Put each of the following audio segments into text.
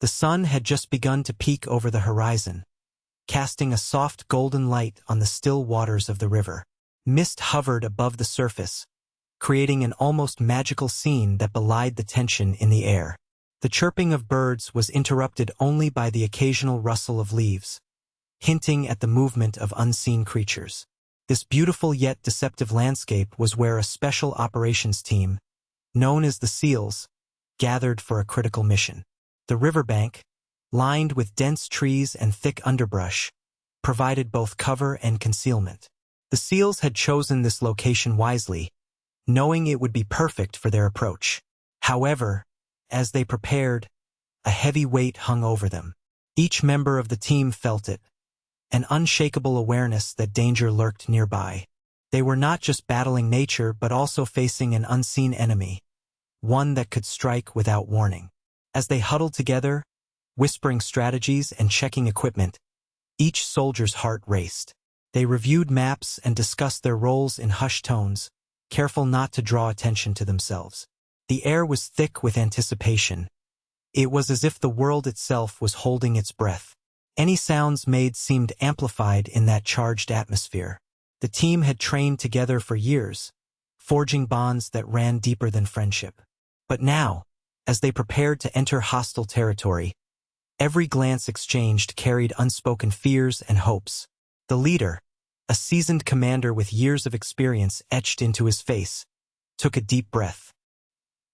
The sun had just begun to peek over the horizon, casting a soft golden light on the still waters of the river. Mist hovered above the surface, creating an almost magical scene that belied the tension in the air. The chirping of birds was interrupted only by the occasional rustle of leaves, hinting at the movement of unseen creatures. This beautiful yet deceptive landscape was where a special operations team, known as the SEALs, gathered for a critical mission. The riverbank, lined with dense trees and thick underbrush, provided both cover and concealment. The SEALs had chosen this location wisely, knowing it would be perfect for their approach. However, as they prepared, a heavy weight hung over them. Each member of the team felt it, an unshakable awareness that danger lurked nearby. They were not just battling nature but also facing an unseen enemy, one that could strike without warning. As they huddled together, whispering strategies and checking equipment, each soldier's heart raced. They reviewed maps and discussed their roles in hushed tones, careful not to draw attention to themselves. The air was thick with anticipation. It was as if the world itself was holding its breath. Any sounds made seemed amplified in that charged atmosphere. The team had trained together for years, forging bonds that ran deeper than friendship. But now, as they prepared to enter hostile territory, every glance exchanged carried unspoken fears and hopes. The leader, a seasoned commander with years of experience etched into his face, took a deep breath.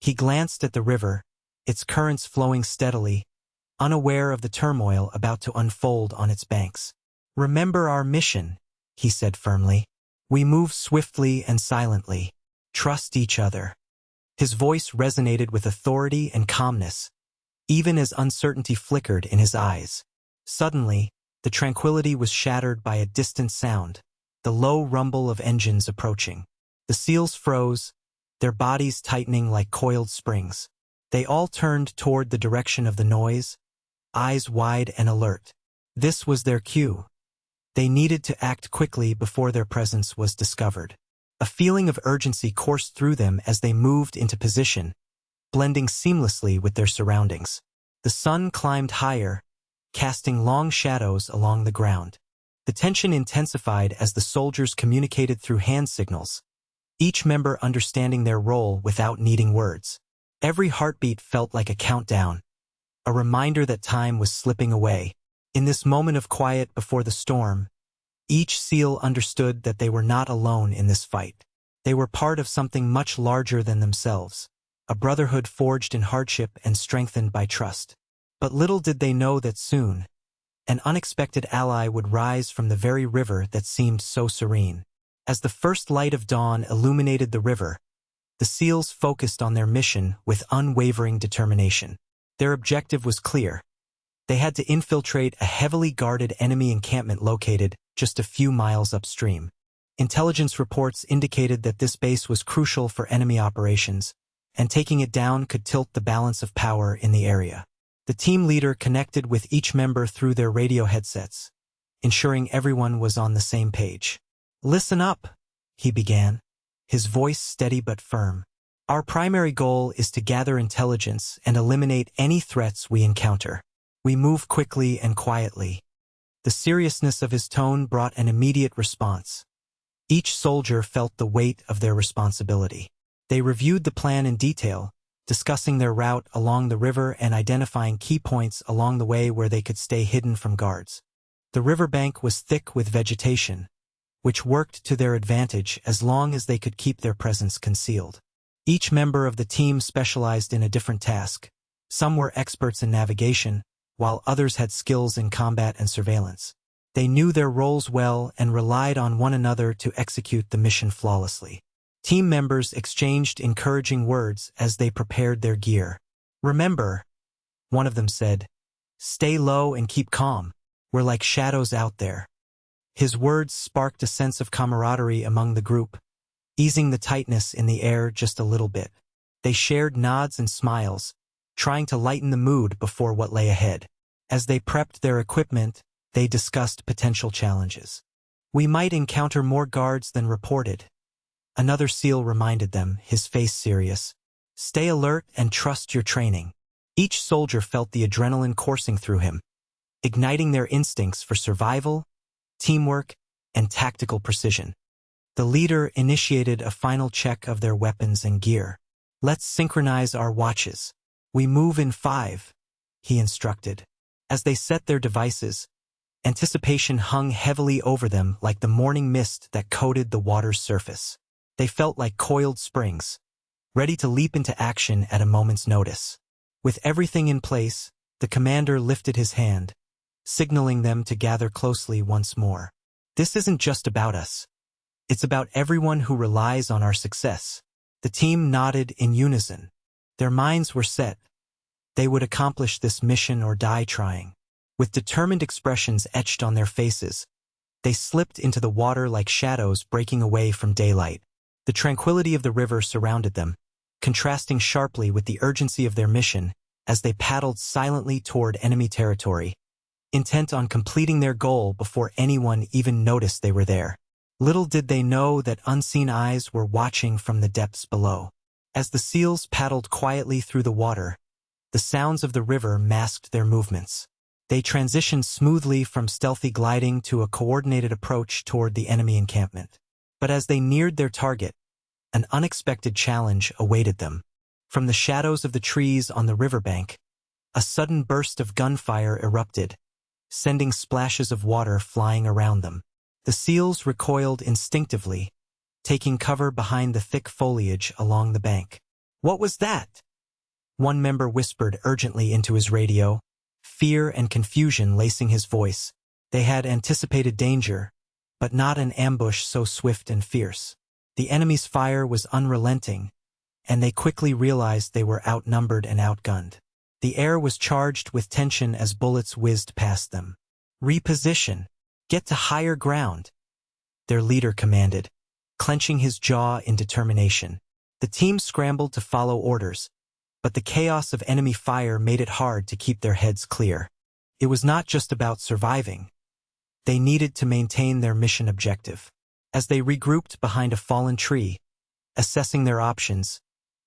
He glanced at the river, its currents flowing steadily, unaware of the turmoil about to unfold on its banks. "Remember our mission," he said firmly. "We move swiftly and silently. Trust each other." His voice resonated with authority and calmness, even as uncertainty flickered in his eyes. Suddenly, the tranquility was shattered by a distant sound, the low rumble of engines approaching. The SEALs froze, their bodies tightening like coiled springs. They all turned toward the direction of the noise, eyes wide and alert. This was their cue. They needed to act quickly before their presence was discovered. A feeling of urgency coursed through them as they moved into position, blending seamlessly with their surroundings. The sun climbed higher, casting long shadows along the ground. The tension intensified as the soldiers communicated through hand signals, each member understanding their role without needing words. Every heartbeat felt like a countdown, a reminder that time was slipping away. In this moment of quiet before the storm, each SEAL understood that they were not alone in this fight. They were part of something much larger than themselves, a brotherhood forged in hardship and strengthened by trust. But little did they know that soon, an unexpected ally would rise from the very river that seemed so serene. As the first light of dawn illuminated the river, the SEALs focused on their mission with unwavering determination. Their objective was clear. They had to infiltrate a heavily guarded enemy encampment located just a few miles upstream. Intelligence reports indicated that this base was crucial for enemy operations, and taking it down could tilt the balance of power in the area. The team leader connected with each member through their radio headsets, ensuring everyone was on the same page. "Listen up," he began, his voice steady but firm. "Our primary goal is to gather intelligence and eliminate any threats we encounter. We move quickly and quietly." The seriousness of his tone brought an immediate response. Each soldier felt the weight of their responsibility. They reviewed the plan in detail, discussing their route along the river and identifying key points along the way where they could stay hidden from guards. The riverbank was thick with vegetation, which worked to their advantage as long as they could keep their presence concealed. Each member of the team specialized in a different task. Some were experts in navigation, while others had skills in combat and surveillance. They knew their roles well and relied on one another to execute the mission flawlessly. Team members exchanged encouraging words as they prepared their gear. "Remember," one of them said, "stay low and keep calm. We're like shadows out there." His words sparked a sense of camaraderie among the group, easing the tightness in the air just a little bit. They shared nods and smiles, trying to lighten the mood before what lay ahead. As they prepped their equipment, they discussed potential challenges. "We might encounter more guards than reported," another SEAL reminded them, his face serious. "Stay alert and trust your training." Each soldier felt the adrenaline coursing through him, igniting their instincts for survival, teamwork, and tactical precision. The leader initiated a final check of their weapons and gear. "Let's synchronize our watches. We move in 5, he instructed. As they set their devices, anticipation hung heavily over them like the morning mist that coated the water's surface. They felt like coiled springs, ready to leap into action at a moment's notice. With everything in place, the commander lifted his hand, signaling them to gather closely once more. "This isn't just about us. It's about everyone who relies on our success." The team nodded in unison. Their minds were set. They would accomplish this mission or die trying. With determined expressions etched on their faces, they slipped into the water like shadows breaking away from daylight. The tranquility of the river surrounded them, contrasting sharply with the urgency of their mission as they paddled silently toward enemy territory, intent on completing their goal before anyone even noticed they were there. Little did they know that unseen eyes were watching from the depths below. As the seals paddled quietly through the water, the sounds of the river masked their movements. They transitioned smoothly from stealthy gliding to a coordinated approach toward the enemy encampment. But as they neared their target, an unexpected challenge awaited them. From the shadows of the trees on the riverbank, a sudden burst of gunfire erupted, sending splashes of water flying around them. The seals recoiled instinctively, taking cover behind the thick foliage along the bank. "What was that?" one member whispered urgently into his radio, fear and confusion lacing his voice. They had anticipated danger, but not an ambush so swift and fierce. The enemy's fire was unrelenting, and they quickly realized they were outnumbered and outgunned. The air was charged with tension as bullets whizzed past them. "Reposition. Get to higher ground," their leader commanded, clenching his jaw in determination. The team scrambled to follow orders, but the chaos of enemy fire made it hard to keep their heads clear. It was not just about surviving. They needed to maintain their mission objective. As they regrouped behind a fallen tree, assessing their options,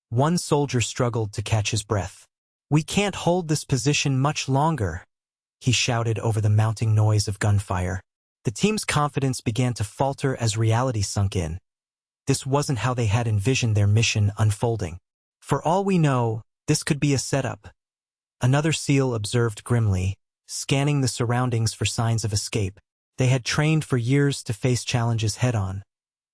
one soldier struggled to catch his breath. "We can't hold this position much longer," he shouted over the mounting noise of gunfire. The team's confidence began to falter as reality sunk in. This wasn't how they had envisioned their mission unfolding. "For all we know, this could be a setup," another SEAL observed grimly, scanning the surroundings for signs of escape. They had trained for years to face challenges head-on,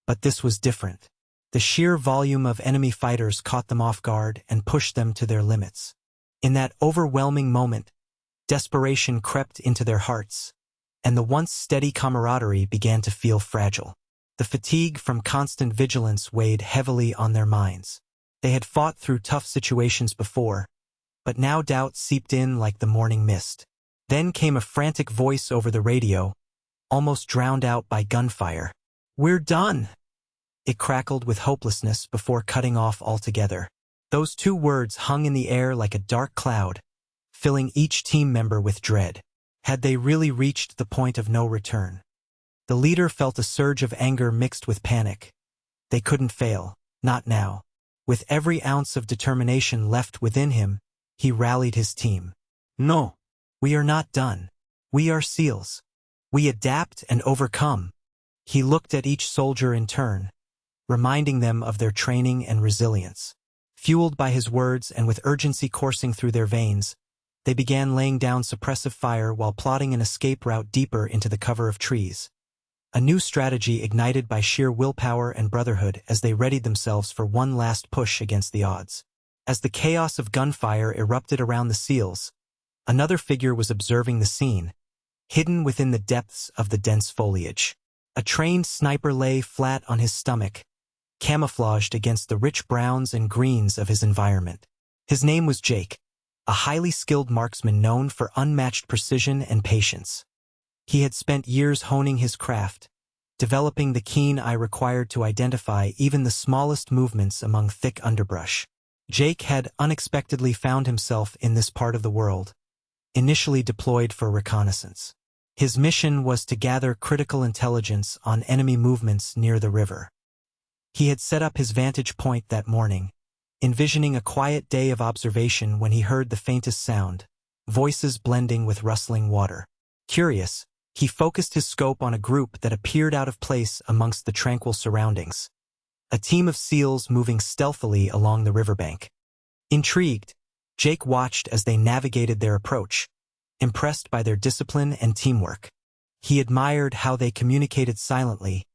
but this was different. The sheer volume of enemy fighters caught them off guard and pushed them to their limits. In that overwhelming moment, desperation crept into their hearts, and the once steady camaraderie began to feel fragile. The fatigue from constant vigilance weighed heavily on their minds. They had fought through tough situations before, but now doubt seeped in like the morning mist. Then came a frantic voice over the radio, almost drowned out by gunfire. "We're done!" It crackled with hopelessness before cutting off altogether. Those two words hung in the air like a dark cloud, filling each team member with dread. Had they really reached the point of no return? The leader felt a surge of anger mixed with panic. They couldn't fail, not now. With every ounce of determination left within him, he rallied his team. "No, we are not done. We are SEALs. We adapt and overcome." He looked at each soldier in turn, reminding them of their training and resilience. Fueled by his words and with urgency coursing through their veins, they began laying down suppressive fire while plotting an escape route deeper into the cover of trees. A new strategy ignited by sheer willpower and brotherhood as they readied themselves for one last push against the odds. As the chaos of gunfire erupted around the SEALs, another figure was observing the scene, hidden within the depths of the dense foliage. A trained sniper lay flat on his stomach, camouflaged against the rich browns and greens of his environment. His name was Jake, a highly skilled marksman known for unmatched precision and patience. He had spent years honing his craft, developing the keen eye required to identify even the smallest movements among thick underbrush. Jake had unexpectedly found himself in this part of the world, initially deployed for reconnaissance. His mission was to gather critical intelligence on enemy movements near the river. He had set up his vantage point that morning, envisioning a quiet day of observation when he heard the faintest sound, voices blending with rustling water. Curious, he focused his scope on a group that appeared out of place amongst the tranquil surroundings. A team of seals moving stealthily along the riverbank. Intrigued, Jake watched as they navigated their approach, impressed by their discipline and teamwork. He admired how they communicated silently,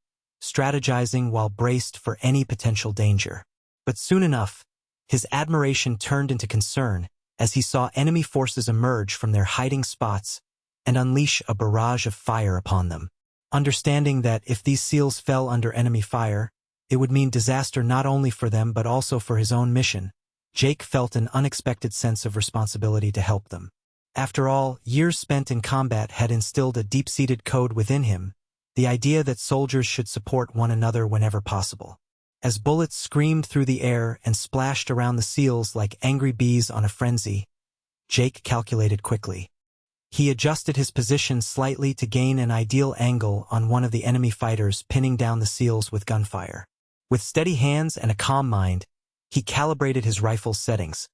strategizing while braced for any potential danger. But soon enough, his admiration turned into concern as he saw enemy forces emerge from their hiding spots and unleash a barrage of fire upon them. Understanding that if these seals fell under enemy fire, it would mean disaster not only for them but also for his own mission, Jake felt an unexpected sense of responsibility to help them. After all, years spent in combat had instilled a deep-seated code within him, the idea that soldiers should support one another whenever possible. As bullets screamed through the air and splashed around the seals like angry bees on a frenzy, Jake calculated quickly. He adjusted his position slightly to gain an ideal angle on one of the enemy fighters, pinning down the seals with gunfire. With steady hands and a calm mind, he calibrated his rifle's settings,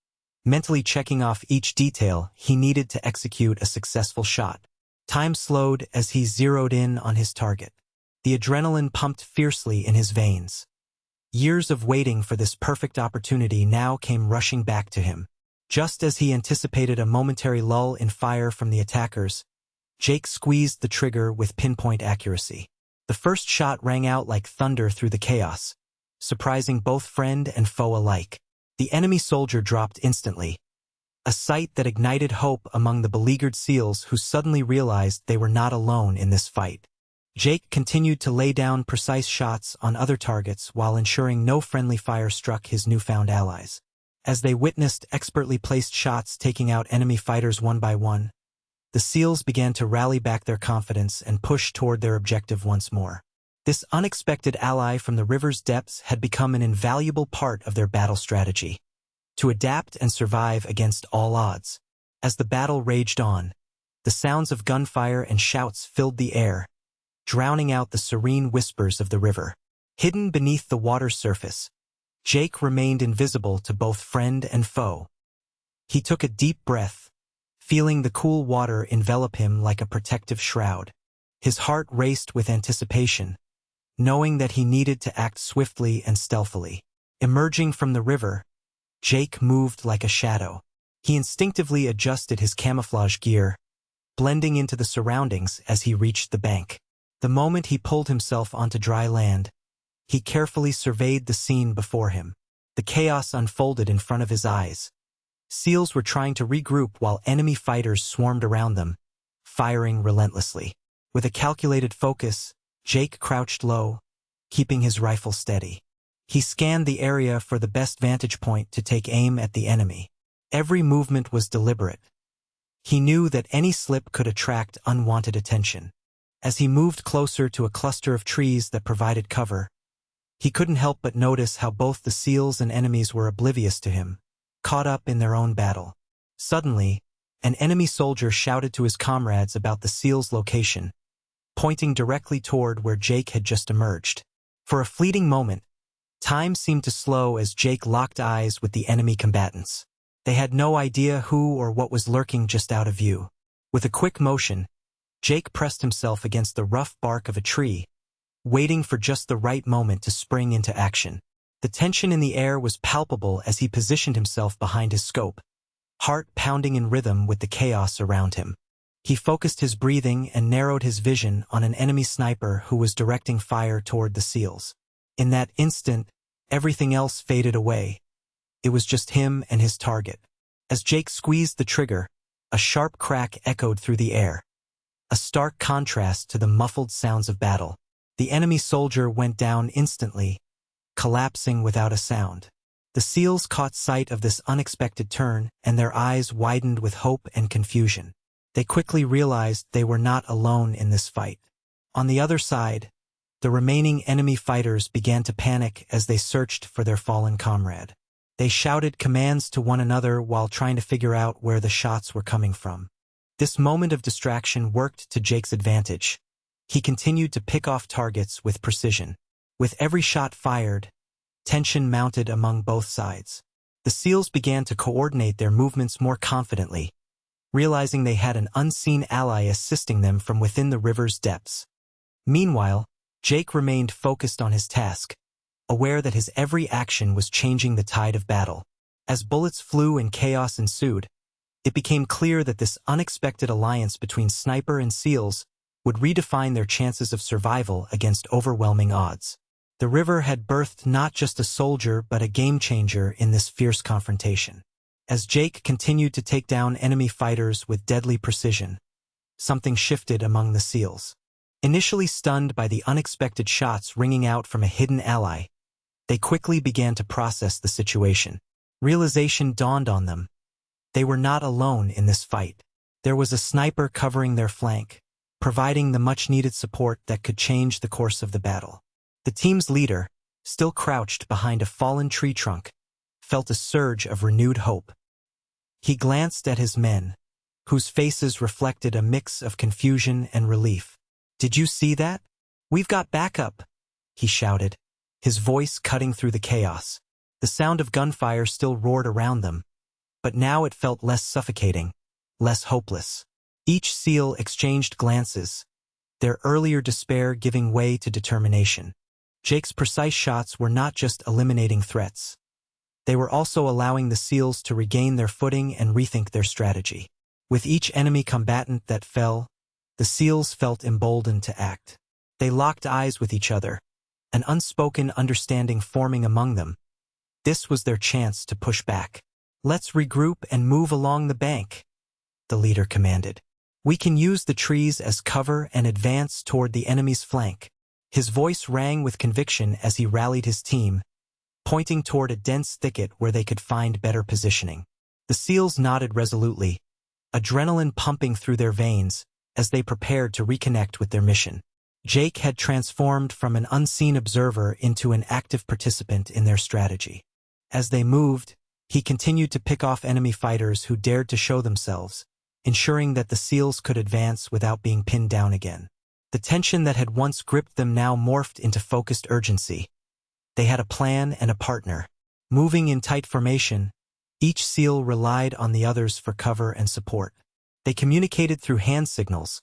mentally checking off each detail he needed to execute a successful shot. Time slowed as he zeroed in on his target. The adrenaline pumped fiercely in his veins. Years of waiting for this perfect opportunity now came rushing back to him. Just as he anticipated a momentary lull in fire from the attackers, Jake squeezed the trigger with pinpoint accuracy. The first shot rang out like thunder through the chaos, surprising both friend and foe alike. The enemy soldier dropped instantly, a sight that ignited hope among the beleaguered seals who suddenly realized they were not alone in this fight. Jake continued to lay down precise shots on other targets while ensuring no friendly fire struck his newfound allies. As they witnessed expertly placed shots taking out enemy fighters one by one, the seals began to rally back their confidence and push toward their objective once more. This unexpected ally from the river's depths had become an invaluable part of their battle strategy, to adapt and survive against all odds. As the battle raged on, the sounds of gunfire and shouts filled the air, drowning out the serene whispers of the river. Hidden beneath the water's surface, Jake remained invisible to both friend and foe. He took a deep breath, feeling the cool water envelop him like a protective shroud. His heart raced with anticipation, knowing that he needed to act swiftly and stealthily. Emerging from the river, Jake moved like a shadow. He instinctively adjusted his camouflage gear, blending into the surroundings as he reached the bank. The moment he pulled himself onto dry land, he carefully surveyed the scene before him. The chaos unfolded in front of his eyes. Seals were trying to regroup while enemy fighters swarmed around them, firing relentlessly. With a calculated focus, Jake crouched low, keeping his rifle steady. He scanned the area for the best vantage point to take aim at the enemy. Every movement was deliberate. He knew that any slip could attract unwanted attention. As he moved closer to a cluster of trees that provided cover, he couldn't help but notice how both the seals and enemies were oblivious to him, caught up in their own battle. Suddenly, an enemy soldier shouted to his comrades about the seals' location, pointing directly toward where Jake had just emerged. For a fleeting moment, time seemed to slow as Jake locked eyes with the enemy combatants. They had no idea who or what was lurking just out of view. With a quick motion, Jake pressed himself against the rough bark of a tree, waiting for just the right moment to spring into action. The tension in the air was palpable as he positioned himself behind his scope, heart pounding in rhythm with the chaos around him. He focused his breathing and narrowed his vision on an enemy sniper who was directing fire toward the seals. In that instant, everything else faded away. It was just him and his target. As Jake squeezed the trigger, a sharp crack echoed through the air, a stark contrast to the muffled sounds of battle. The enemy soldier went down instantly, collapsing without a sound. The seals caught sight of this unexpected turn, and their eyes widened with hope and confusion. They quickly realized they were not alone in this fight. On the other side, the remaining enemy fighters began to panic as they searched for their fallen comrade. They shouted commands to one another while trying to figure out where the shots were coming from. This moment of distraction worked to Jake's advantage. He continued to pick off targets with precision. With every shot fired, tension mounted among both sides. The SEALs began to coordinate their movements more confidently, realizing they had an unseen ally assisting them from within the river's depths. Meanwhile, Jake remained focused on his task, aware that his every action was changing the tide of battle. As bullets flew and chaos ensued, it became clear that this unexpected alliance between Sniper and SEALs would redefine their chances of survival against overwhelming odds. The river had birthed not just a soldier but a game-changer in this fierce confrontation. As Jake continued to take down enemy fighters with deadly precision, something shifted among the SEALs. Initially stunned by the unexpected shots ringing out from a hidden ally, they quickly began to process the situation. Realization dawned on them. They were not alone in this fight. There was a sniper covering their flank, providing the much-needed support that could change the course of the battle. The team's leader, still crouched behind a fallen tree trunk, felt a surge of renewed hope. He glanced at his men, whose faces reflected a mix of confusion and relief. "Did you see that? We've got backup," he shouted, his voice cutting through the chaos. The sound of gunfire still roared around them, but now it felt less suffocating, less hopeless. Each SEAL exchanged glances, their earlier despair giving way to determination. Jake's precise shots were not just eliminating threats. They were also allowing the SEALs to regain their footing and rethink their strategy. With each enemy combatant that fell, the SEALs felt emboldened to act. They locked eyes with each other, an unspoken understanding forming among them. This was their chance to push back. "Let's regroup and move along the bank," the leader commanded. "We can use the trees as cover and advance toward the enemy's flank." His voice rang with conviction as he rallied his team, pointing toward a dense thicket where they could find better positioning. The SEALs nodded resolutely, adrenaline pumping through their veins as they prepared to reconnect with their mission. Jake had transformed from an unseen observer into an active participant in their strategy. As they moved, he continued to pick off enemy fighters who dared to show themselves, ensuring that the SEALs could advance without being pinned down again. The tension that had once gripped them now morphed into focused urgency. They had a plan and a partner. Moving in tight formation, each SEAL relied on the others for cover and support. They communicated through hand signals,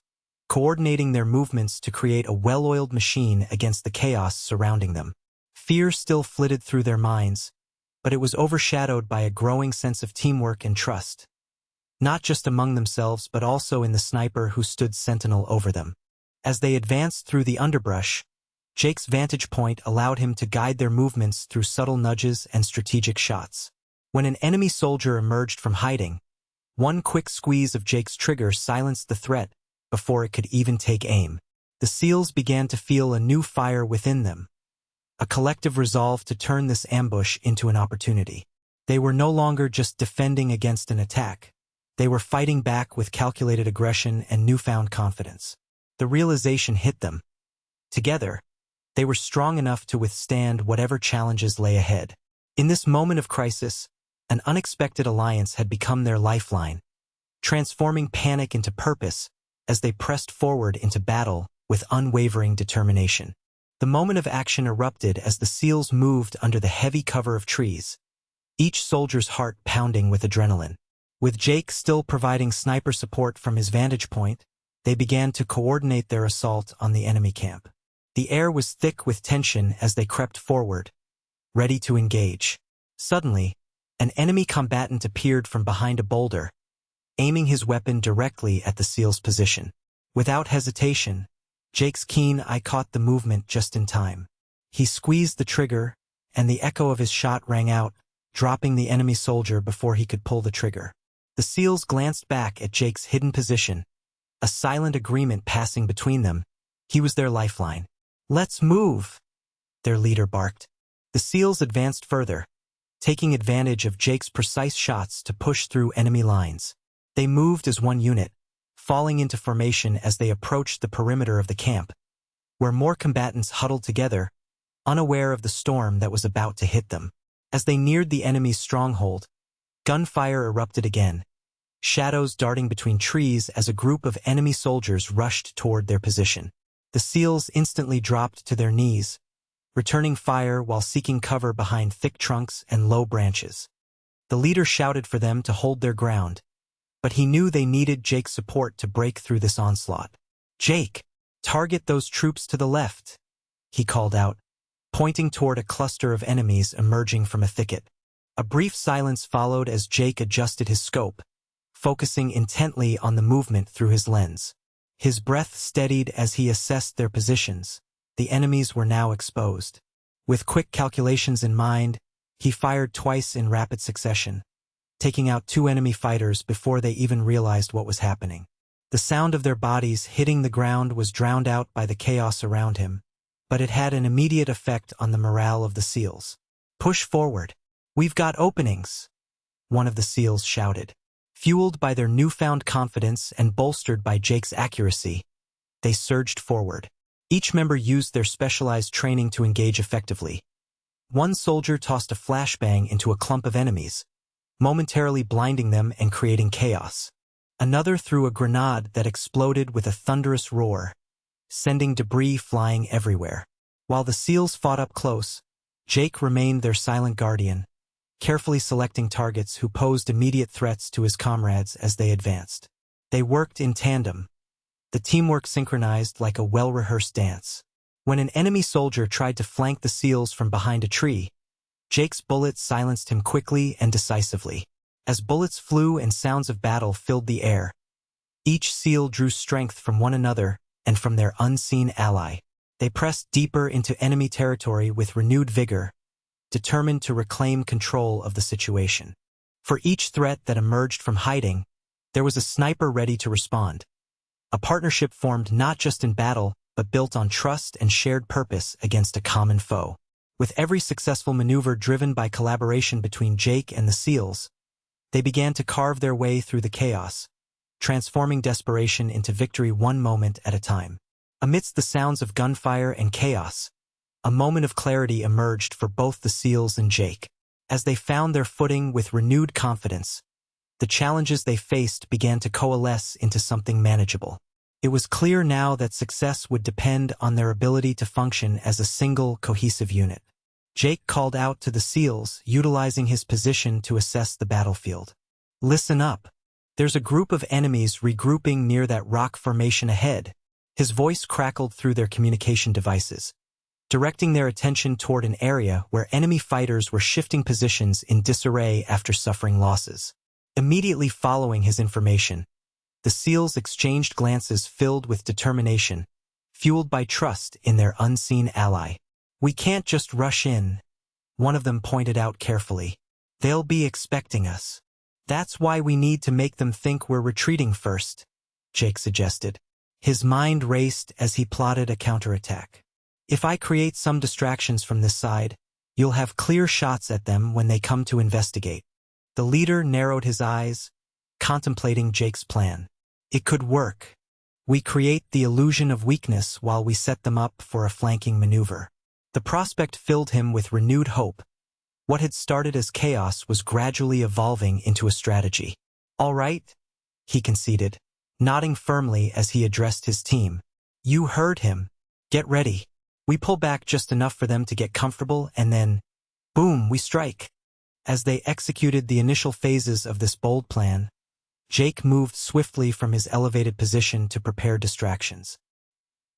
coordinating their movements to create a well-oiled machine against the chaos surrounding them. Fear still flitted through their minds, but it was overshadowed by a growing sense of teamwork and trust, not just among themselves but also in the sniper who stood sentinel over them. As they advanced through the underbrush, Jake's vantage point allowed him to guide their movements through subtle nudges and strategic shots. When an enemy soldier emerged from hiding, one quick squeeze of Jake's trigger silenced the threat before it could even take aim. The SEALs began to feel a new fire within them, a collective resolve to turn this ambush into an opportunity. They were no longer just defending against an attack. They were fighting back with calculated aggression and newfound confidence. The realization hit them. Together, they were strong enough to withstand whatever challenges lay ahead. In this moment of crisis, an unexpected alliance had become their lifeline, transforming panic into purpose as they pressed forward into battle with unwavering determination. The moment of action erupted as the SEALs moved under the heavy cover of trees, each soldier's heart pounding with adrenaline. With Jake still providing sniper support from his vantage point, they began to coordinate their assault on the enemy camp. The air was thick with tension as they crept forward, ready to engage. Suddenly, an enemy combatant appeared from behind a boulder, aiming his weapon directly at the SEAL's position. Without hesitation, Jake's keen eye caught the movement just in time. He squeezed the trigger, and the echo of his shot rang out, dropping the enemy soldier before he could pull the trigger. The SEALs glanced back at Jake's hidden position, a silent agreement passing between them. He was their lifeline. "Let's move," their leader barked. The SEALs advanced further, taking advantage of Jake's precise shots to push through enemy lines. They moved as one unit, falling into formation as they approached the perimeter of the camp, where more combatants huddled together, unaware of the storm that was about to hit them. As they neared the enemy's stronghold, gunfire erupted again, shadows darting between trees as a group of enemy soldiers rushed toward their position. The SEALs instantly dropped to their knees, returning fire while seeking cover behind thick trunks and low branches. The leader shouted for them to hold their ground, but he knew they needed Jake's support to break through this onslaught. "Jake, target those troops to the left," he called out, pointing toward a cluster of enemies emerging from a thicket. A brief silence followed as Jake adjusted his scope, focusing intently on the movement through his lens. His breath steadied as he assessed their positions. The enemies were now exposed. With quick calculations in mind, he fired twice in rapid succession, taking out 2 enemy fighters before they even realized what was happening. The sound of their bodies hitting the ground was drowned out by the chaos around him, but it had an immediate effect on the morale of the SEALs. "Push forward. We've got openings," one of the SEALs shouted. Fueled by their newfound confidence and bolstered by Jake's accuracy, they surged forward. Each member used their specialized training to engage effectively. One soldier tossed a flashbang into a clump of enemies, momentarily blinding them and creating chaos. Another threw a grenade that exploded with a thunderous roar, sending debris flying everywhere. While the SEALs fought up close, Jake remained their silent guardian, carefully selecting targets who posed immediate threats to his comrades as they advanced. They worked in tandem, the teamwork synchronized like a well-rehearsed dance. When an enemy soldier tried to flank the SEALs from behind a tree, Jake's bullets silenced him quickly and decisively. As bullets flew and sounds of battle filled the air, each SEAL drew strength from one another and from their unseen ally. They pressed deeper into enemy territory with renewed vigor, determined to reclaim control of the situation. For each threat that emerged from hiding, there was a sniper ready to respond. A partnership formed not just in battle, but built on trust and shared purpose against a common foe. With every successful maneuver driven by collaboration between Jake and the SEALs, they began to carve their way through the chaos, transforming desperation into victory one moment at a time. Amidst the sounds of gunfire and chaos, a moment of clarity emerged for both the SEALs and Jake. As they found their footing with renewed confidence, the challenges they faced began to coalesce into something manageable. It was clear now that success would depend on their ability to function as a single, cohesive unit. Jake called out to the SEALs, utilizing his position to assess the battlefield. "Listen up. There's a group of enemies regrouping near that rock formation ahead." His voice crackled through their communication devices, directing their attention toward an area where enemy fighters were shifting positions in disarray after suffering losses. Immediately following his information, the SEALs exchanged glances filled with determination, fueled by trust in their unseen ally. "We can't just rush in," one of them pointed out carefully. "They'll be expecting us. That's why we need to make them think we're retreating first," Jake suggested. His mind raced as he plotted a counterattack. "If I create some distractions from this side, you'll have clear shots at them when they come to investigate." The leader narrowed his eyes, contemplating Jake's plan. "It could work. We create the illusion of weakness while we set them up for a flanking maneuver." The prospect filled him with renewed hope. What had started as chaos was gradually evolving into a strategy. "All right," he conceded, nodding firmly as he addressed his team. "You heard him. Get ready. We pull back just enough for them to get comfortable, and then, boom, we strike." As they executed the initial phases of this bold plan, Jake moved swiftly from his elevated position to prepare distractions.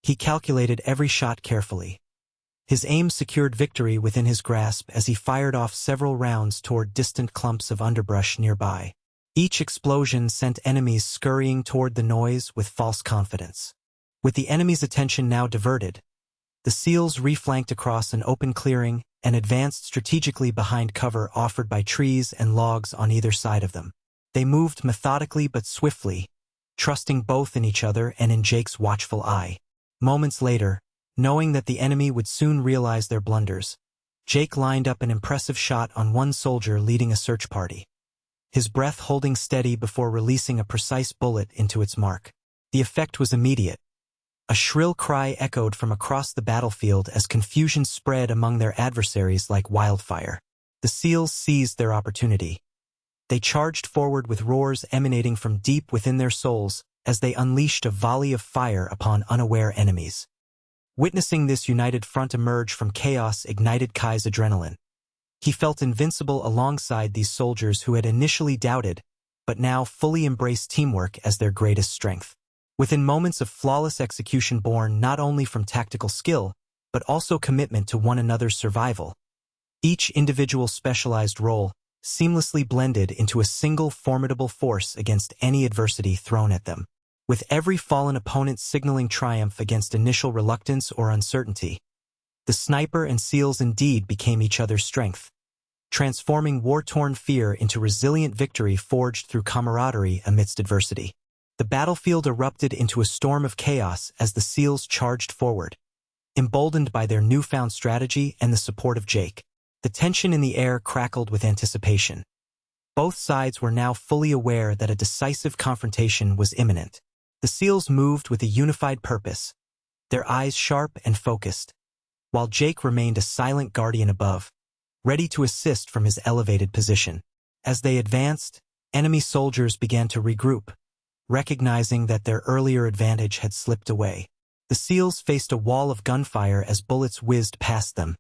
He calculated every shot carefully. His aim secured victory within his grasp as he fired off several rounds toward distant clumps of underbrush nearby. Each explosion sent enemies scurrying toward the noise with false confidence. With the enemy's attention now diverted, the SEALs reflanked across an open clearing and advanced strategically behind cover offered by trees and logs on either side of them. They moved methodically but swiftly, trusting both in each other and in Jake's watchful eye. Moments later, knowing that the enemy would soon realize their blunders, Jake lined up an impressive shot on one soldier leading a search party, his breath holding steady before releasing a precise bullet into its mark. The effect was immediate. A shrill cry echoed from across the battlefield as confusion spread among their adversaries like wildfire. The SEALs seized their opportunity. They charged forward with roars emanating from deep within their souls as they unleashed a volley of fire upon unaware enemies. Witnessing this united front emerge from chaos ignited Kai's adrenaline. He felt invincible alongside these soldiers who had initially doubted, but now fully embraced teamwork as their greatest strength. Within moments of flawless execution born not only from tactical skill, but also commitment to one another's survival, each individual specialized role seamlessly blended into a single formidable force against any adversity thrown at them. With every fallen opponent signaling triumph against initial reluctance or uncertainty, the sniper and SEALs indeed became each other's strength, transforming war-torn fear into resilient victory forged through camaraderie amidst adversity. The battlefield erupted into a storm of chaos as the SEALs charged forward, emboldened by their newfound strategy and the support of Jake. The tension in the air crackled with anticipation. Both sides were now fully aware that a decisive confrontation was imminent. The SEALs moved with a unified purpose, their eyes sharp and focused, while Jake remained a silent guardian above, ready to assist from his elevated position. As they advanced, enemy soldiers began to regroup, recognizing that their earlier advantage had slipped away. The SEALs faced a wall of gunfire as bullets whizzed past them,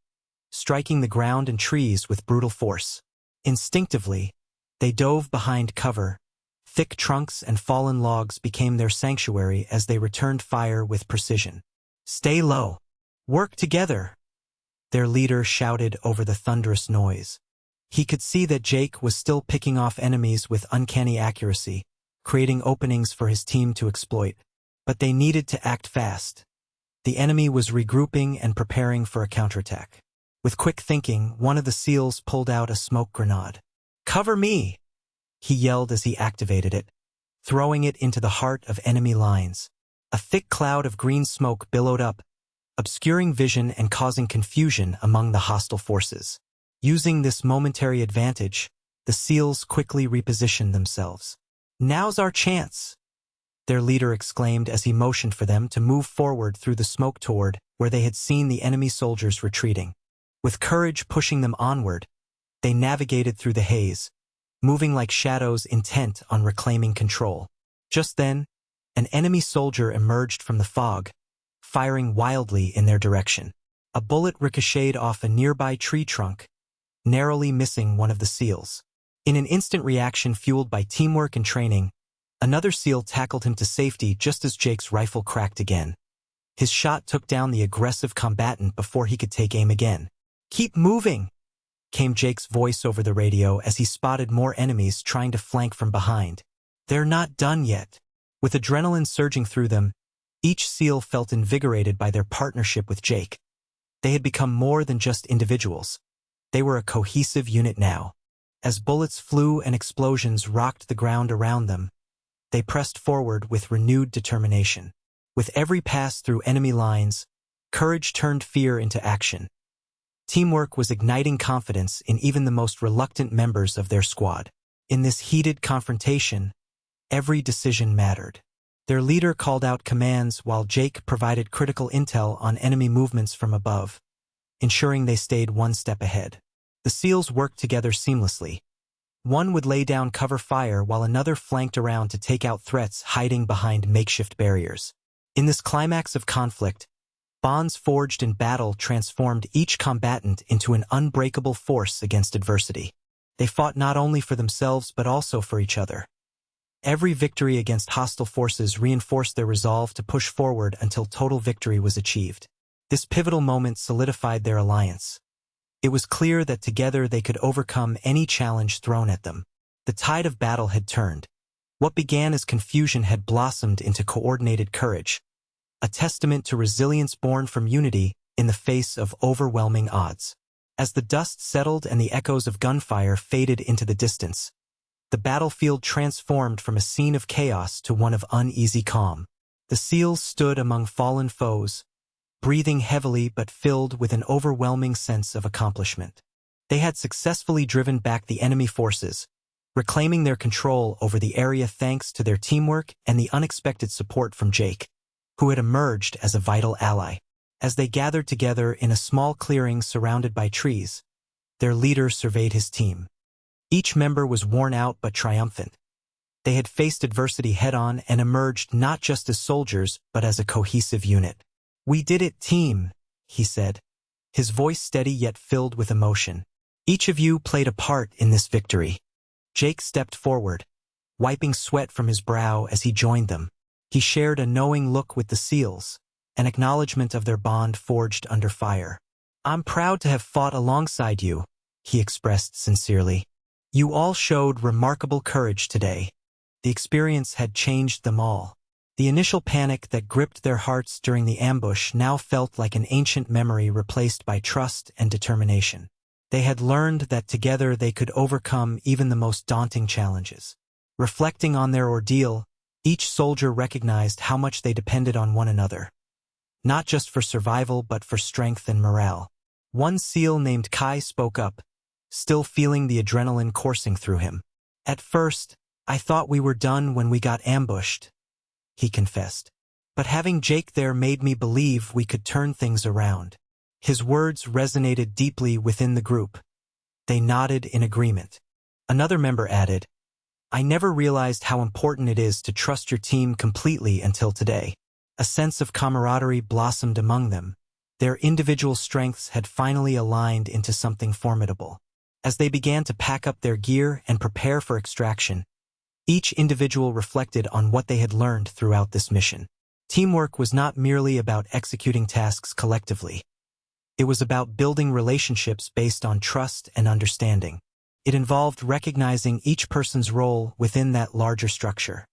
striking the ground and trees with brutal force. Instinctively, they dove behind cover. Thick trunks and fallen logs became their sanctuary as they returned fire with precision. "Stay low. Work together," their leader shouted over the thunderous noise. He could see that Jake was still picking off enemies with uncanny accuracy, creating openings for his team to exploit. But they needed to act fast. The enemy was regrouping and preparing for a counterattack. With quick thinking, one of the SEALs pulled out a smoke grenade. "Cover me!" he yelled as he activated it, throwing it into the heart of enemy lines. A thick cloud of green smoke billowed up, obscuring vision and causing confusion among the hostile forces. Using this momentary advantage, the SEALs quickly repositioned themselves. "Now's our chance," their leader exclaimed as he motioned for them to move forward through the smoke toward where they had seen the enemy soldiers retreating. With courage pushing them onward, they navigated through the haze, moving like shadows intent on reclaiming control. Just then, an enemy soldier emerged from the fog, firing wildly in their direction. A bullet ricocheted off a nearby tree trunk, narrowly missing one of the SEALs. In an instant reaction fueled by teamwork and training, another SEAL tackled him to safety just as Jake's rifle cracked again. His shot took down the aggressive combatant before he could take aim again. "Keep moving," came Jake's voice over the radio as he spotted more enemies trying to flank from behind. "They're not done yet." With adrenaline surging through them, each SEAL felt invigorated by their partnership with Jake. They had become more than just individuals. They were a cohesive unit now. As bullets flew and explosions rocked the ground around them, they pressed forward with renewed determination. With every pass through enemy lines, courage turned fear into action. Teamwork was igniting confidence in even the most reluctant members of their squad. In this heated confrontation, every decision mattered. Their leader called out commands while Jake provided critical intel on enemy movements from above, ensuring they stayed one step ahead. The SEALs worked together seamlessly. One would lay down cover fire while another flanked around to take out threats hiding behind makeshift barriers. In this climax of conflict, bonds forged in battle transformed each combatant into an unbreakable force against adversity. They fought not only for themselves but also for each other. Every victory against hostile forces reinforced their resolve to push forward until total victory was achieved. This pivotal moment solidified their alliance. It was clear that together they could overcome any challenge thrown at them. The tide of battle had turned. What began as confusion had blossomed into coordinated courage, a testament to resilience born from unity in the face of overwhelming odds. As the dust settled and the echoes of gunfire faded into the distance, the battlefield transformed from a scene of chaos to one of uneasy calm. The SEALs stood among fallen foes, breathing heavily but filled with an overwhelming sense of accomplishment. They had successfully driven back the enemy forces, reclaiming their control over the area thanks to their teamwork and the unexpected support from Jake, who had emerged as a vital ally. As they gathered together in a small clearing surrounded by trees, their leader surveyed his team. Each member was worn out but triumphant. They had faced adversity head-on and emerged not just as soldiers but as a cohesive unit. "We did it, team," he said, his voice steady yet filled with emotion. Each of you played a part in this victory. Jake stepped forward, wiping sweat from his brow as he joined them. He shared a knowing look with the SEALs, an acknowledgement of their bond forged under fire. "I'm proud to have fought alongside you," he expressed sincerely. "You all showed remarkable courage today." The experience had changed them all. The initial panic that gripped their hearts during the ambush now felt like an ancient memory replaced by trust and determination. They had learned that together they could overcome even the most daunting challenges. Reflecting on their ordeal, each soldier recognized how much they depended on one another, not just for survival but for strength and morale. One SEAL named Kai spoke up, still feeling the adrenaline coursing through him. "At first, I thought we were done when we got ambushed," he confessed. "But having Jake there made me believe we could turn things around." His words resonated deeply within the group. They nodded in agreement. Another member added, "I never realized how important it is to trust your team completely until today." A sense of camaraderie blossomed among them. Their individual strengths had finally aligned into something formidable. As they began to pack up their gear and prepare for extraction, each individual reflected on what they had learned throughout this mission. Teamwork was not merely about executing tasks collectively. It was about building relationships based on trust and understanding. It involved recognizing each person's role within that larger structure.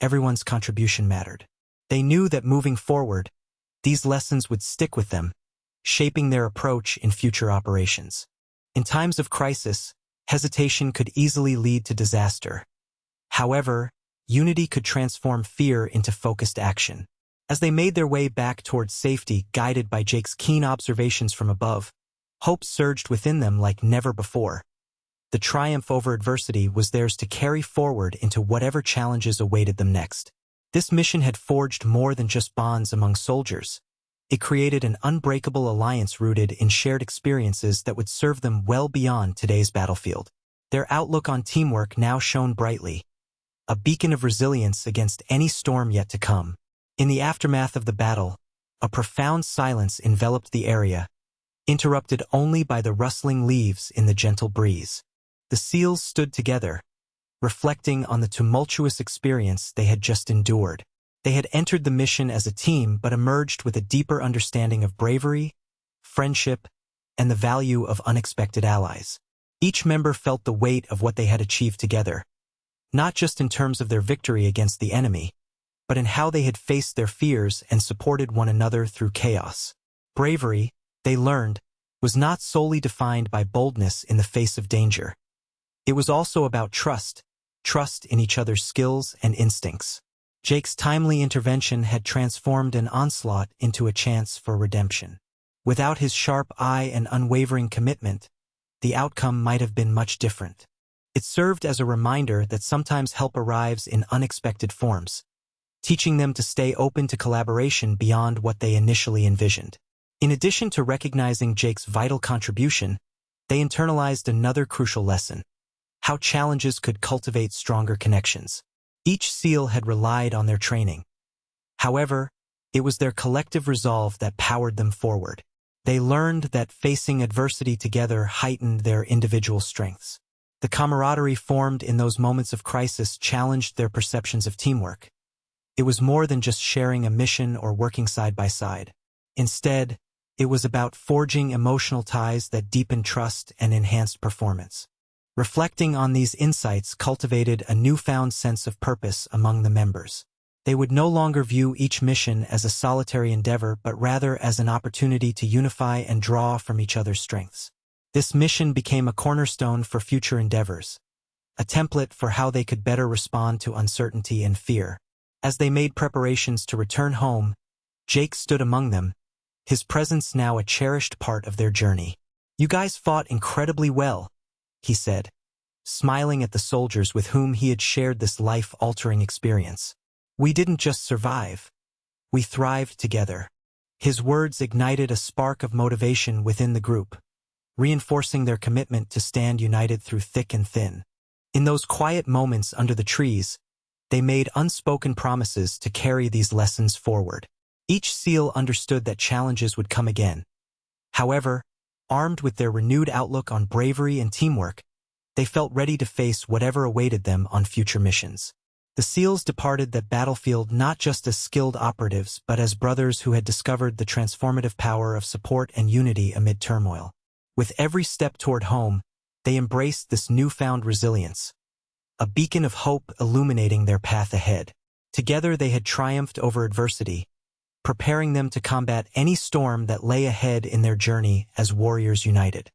Everyone's contribution mattered. They knew that moving forward, these lessons would stick with them, shaping their approach in future operations. In times of crisis, hesitation could easily lead to disaster. However, unity could transform fear into focused action. As they made their way back towards safety, guided by Jake's keen observations from above, hope surged within them like never before. The triumph over adversity was theirs to carry forward into whatever challenges awaited them next. This mission had forged more than just bonds among soldiers. It created an unbreakable alliance rooted in shared experiences that would serve them well beyond today's battlefield. Their outlook on teamwork now shone brightly, a beacon of resilience against any storm yet to come. In the aftermath of the battle, a profound silence enveloped the area, interrupted only by the rustling leaves in the gentle breeze. The SEALs stood together, reflecting on the tumultuous experience they had just endured. They had entered the mission as a team but emerged with a deeper understanding of bravery, friendship, and the value of unexpected allies. Each member felt the weight of what they had achieved together, not just in terms of their victory against the enemy, but in how they had faced their fears and supported one another through chaos. Bravery, they learned, was not solely defined by boldness in the face of danger. It was also about trust in each other's skills and instincts. Jake's timely intervention had transformed an onslaught into a chance for redemption. Without his sharp eye and unwavering commitment, the outcome might have been much different. It served as a reminder that sometimes help arrives in unexpected forms, teaching them to stay open to collaboration beyond what they initially envisioned. In addition to recognizing Jake's vital contribution, they internalized another crucial lesson: how challenges could cultivate stronger connections. Each SEAL had relied on their training. However, it was their collective resolve that powered them forward. They learned that facing adversity together heightened their individual strengths. The camaraderie formed in those moments of crisis challenged their perceptions of teamwork. It was more than just sharing a mission or working side by side. Instead, it was about forging emotional ties that deepened trust and enhanced performance. Reflecting on these insights cultivated a newfound sense of purpose among the members. They would no longer view each mission as a solitary endeavor but rather as an opportunity to unify and draw from each other's strengths. This mission became a cornerstone for future endeavors, a template for how they could better respond to uncertainty and fear. As they made preparations to return home, Jake stood among them, his presence now a cherished part of their journey. "You guys fought incredibly well," he said, smiling at the soldiers with whom he had shared this life-altering experience. "We didn't just survive. We thrived together." His words ignited a spark of motivation within the group, reinforcing their commitment to stand united through thick and thin. In those quiet moments under the trees, they made unspoken promises to carry these lessons forward. Each SEAL understood that challenges would come again. However, Armed with their renewed outlook on bravery and teamwork, they felt ready to face whatever awaited them on future missions. The SEALs departed that battlefield not just as skilled operatives but as brothers who had discovered the transformative power of support and unity amid turmoil. With every step toward home, they embraced this newfound resilience, a beacon of hope illuminating their path ahead. Together they had triumphed over adversity, preparing them to combat any storm that lay ahead in their journey as warriors united.